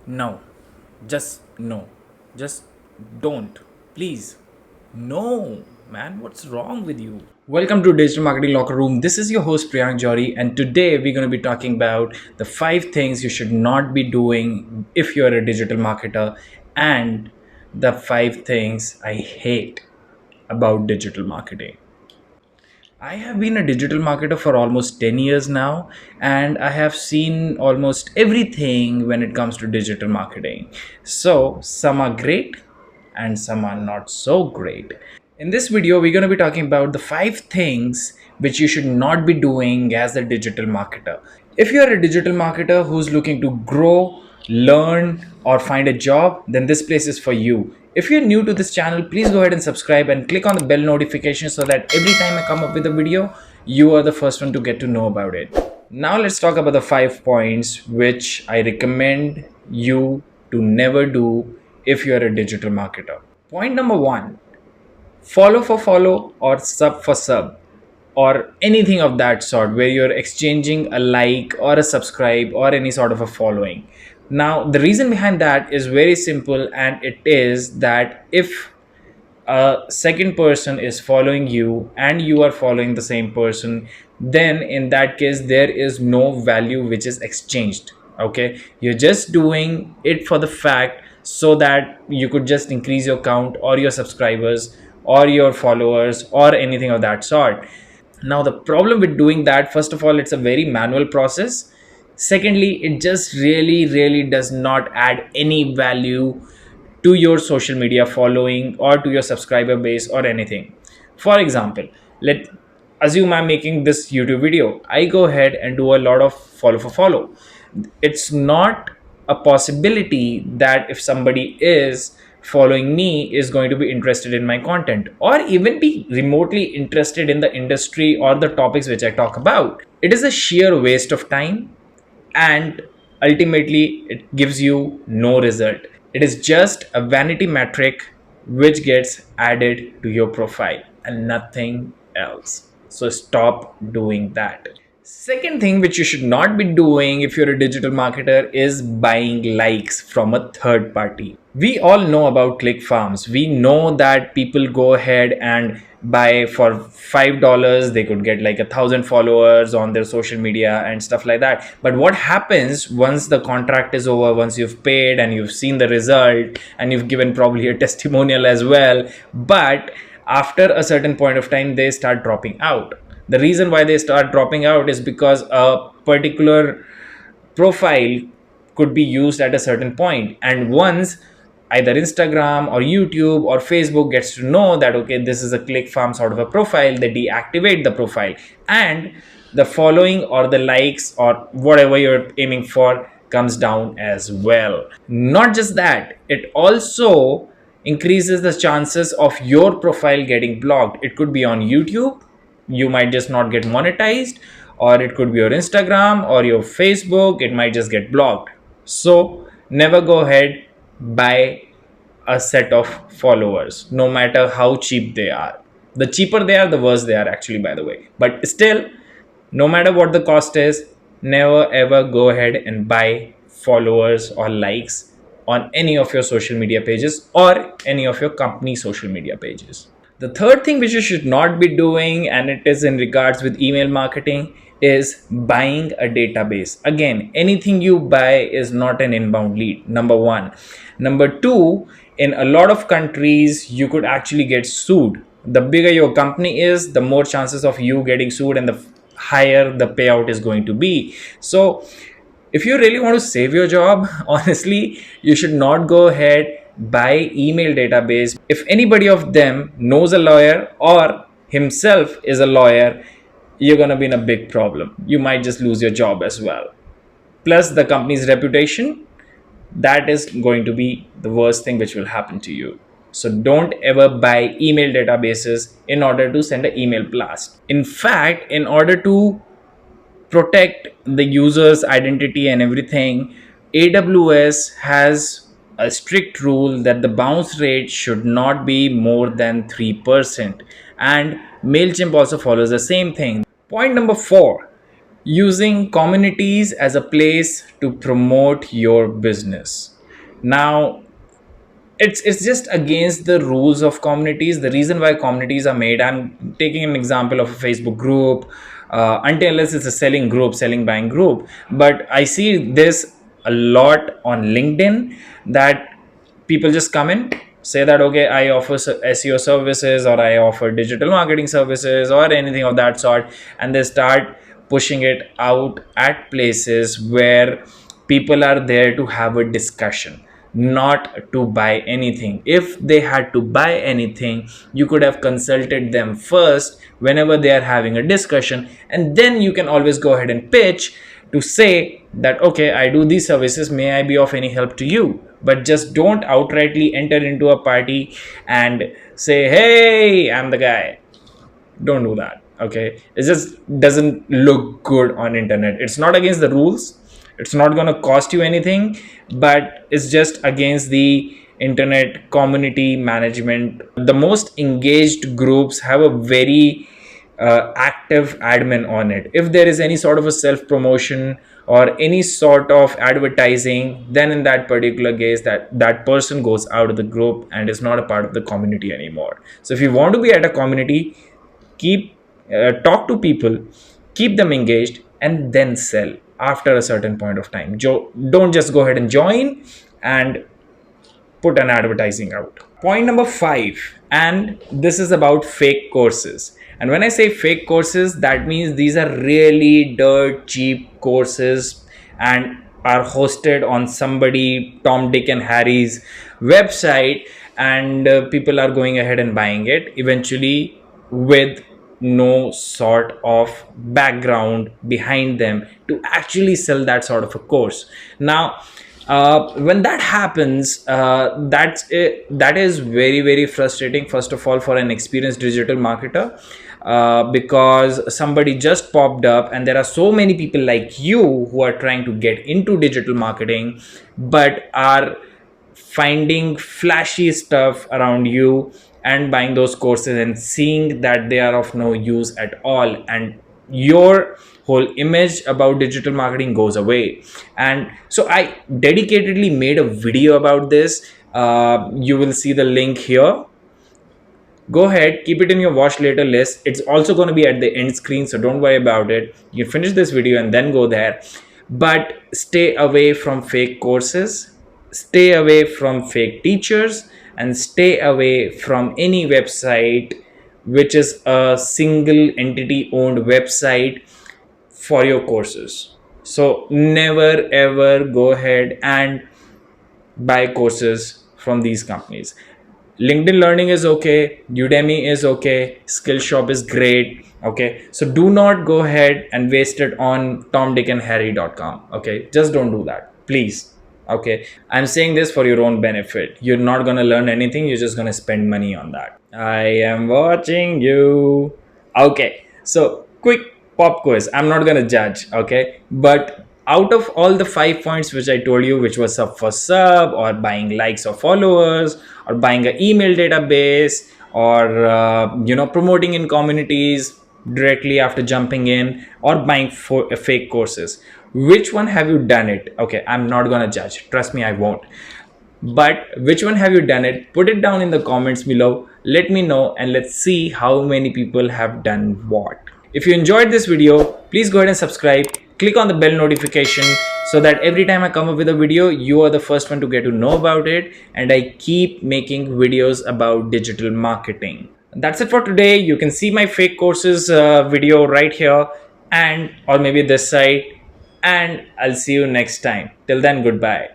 No. Just no. Just don't. Please. No. Man, what's wrong with you? Welcome to Digital Marketing Locker Room. This is your host Priyank Jory, and today we're going to be talking about the 5 things you should not be doing if you're a digital marketer and the 5 things I hate about digital marketing. I have been a digital marketer for almost 10 years now, and I have seen almost everything when it comes to digital marketing. So, some are great and some are not so great. In this video, we're going to be talking about the 5 things which you should not be doing as a digital marketer. If you are a digital marketer who's looking to grow, learn, or find a job, then this place is for you. If you're new to this channel, please go ahead and subscribe and click on the bell notification so that every time I come up with a video, you are the first one to get to know about it. Now let's talk about the 5 points which I recommend you to never do if you're a digital marketer. Point number 1, follow for follow or sub for sub or anything of that sort where you're exchanging a like or a subscribe or any sort of a following. Now the reason behind that is very simple, and it is that if a second person is following you and you are following the same person, then in that case there is no value which is exchanged. Okay, you're just doing it for the fact so that you could just increase your count or your subscribers or your followers or anything of that sort. Now the problem with doing that, first of all, it's a very manual process. Secondly, it just really does not add any value to your social media following or to your subscriber base or anything. For example, let assume I'm making this YouTube video. I go ahead and do a lot of follow for follow. It's not a possibility that if somebody is following me is going to be interested in my content or even be remotely interested in the industry or the topics which I talk about. It is a sheer waste of time, and ultimately it gives you no result. It is just a vanity metric which gets added to your profile and nothing else. So stop doing that. Second thing which you should not be doing if you're a digital marketer is buying likes from a third party. We all know about click farms. We know that people go ahead and buy for $5, they could get like 1,000 followers on their social media and stuff like that. But what happens once the contract is over, once you've paid and you've seen the result and you've given probably a testimonial as well, but after a certain point of time they start dropping out. The reason why they start dropping out is because a particular profile could be used at a certain point, and once either Instagram or YouTube or Facebook gets to know that okay, this is a click farm sort of a profile, they deactivate the profile, and the following or the likes or whatever you're aiming for comes down as well. Not just that, it also increases the chances of your profile getting blocked. It could be on YouTube, you might just not get monetized, or it could be your Instagram or your Facebook, it might just get blocked. So never go ahead buy a set of followers, no matter how cheap they are. The cheaper they are, the worse they are, actually, by the way. But still, no matter what the cost is, never ever go ahead and buy followers or likes on any of your social media pages or any of your company social media pages. The third thing which you should not be doing, and it is in regards with email marketing, is buying a database. Again, anything you buy is not an inbound lead, number one. Number two, in a lot of countries, you could actually get sued. The bigger your company is, the more chances of you getting sued and the higher the payout is going to be. So if you really want to save your job, honestly, you should not go ahead buy email database. If anybody of them knows a lawyer or himself is a lawyer, you're going to be in a big problem. You might just lose your job as well. Plus the company's reputation, that is going to be the worst thing which will happen to you. So don't ever buy email databases in order to send an email blast. In fact, in order to protect the user's identity and everything, AWS has a strict rule that the bounce rate should not be more than 3%, and MailChimp also follows the same thing. Point number 4, using communities as a place to promote your business. Now, it's just against the rules of communities. The reason why communities are made, I'm taking an example of a Facebook group, until unless it's a selling buying group. But I see this a lot on LinkedIn, that people just come in, say that okay, I offer SEO services, or I offer digital marketing services, or anything of that sort, and they start pushing it out at places where people are there to have a discussion, not to buy anything. If they had to buy anything, you could have consulted them first whenever they are having a discussion, and then you can always go ahead and pitch to say that okay, I do these services, may I be of any help to you. But just don't outrightly enter into a party and say, hey, I'm the guy. Don't do that. Okay, it just doesn't look good on internet. It's not against the rules, it's not going to cost you anything, but it's just against the internet community management. The most engaged groups have a very active admin on it. If there is any sort of a self promotion or any sort of advertising, then in that particular case, that person goes out of the group and is not a part of the community anymore. So if you want to be at a community, keep talk to people, keep them engaged, and then sell after a certain point of time. Don't just go ahead and join and put an advertising out. Point number 5, and this is about fake courses. And when I say fake courses, that means these are really dirt cheap courses and are hosted on somebody Tom, Dick, and Harry's website, and people are going ahead and buying it eventually with no sort of background behind them to actually sell that sort of a course. Now, when that happens, that is very, very frustrating, first of all, for an experienced digital marketer, because somebody just popped up and there are so many people like you who are trying to get into digital marketing but are finding flashy stuff around you and buying those courses and seeing that they are of no use at all, and your whole image about digital marketing goes away. And so I dedicatedly made a video about this. You will see the link here. Go ahead, keep it in your watch later list. It's also going to be at the end screen, so don't worry about it. You finish this video and then go there. But stay away from fake courses, stay away from fake teachers, and stay away from any website which is a single entity owned website for your courses. So never ever go ahead and buy courses from these companies. LinkedIn Learning is okay, Udemy is okay, Skillshop is great. Okay, so do not go ahead and waste it on tomdickandharry.com. Okay, just don't do that, please. Okay, I'm saying this for your own benefit. You're not going to learn anything, you're just going to spend money on that. I am watching you. Okay, so quick pop quiz. I'm not going to judge, okay, but out of all the 5 points which I told you, which was sub for sub, or buying likes or followers, or buying an email database, or promoting in communities directly after jumping in, or buying fake courses, which one have you done it? Okay, I'm not gonna judge, trust me, I won't. But which one have you done it? Put it down in the comments below, let me know, and let's see how many people have done what. If you enjoyed this video, please go ahead and subscribe, click on the bell notification, so that every time I come up with a video, you are the first one to get to know about it. And I keep making videos about digital marketing. That's it for today. You can see my fake courses video right here, and or maybe this side, and I'll see you next time. Till then, goodbye.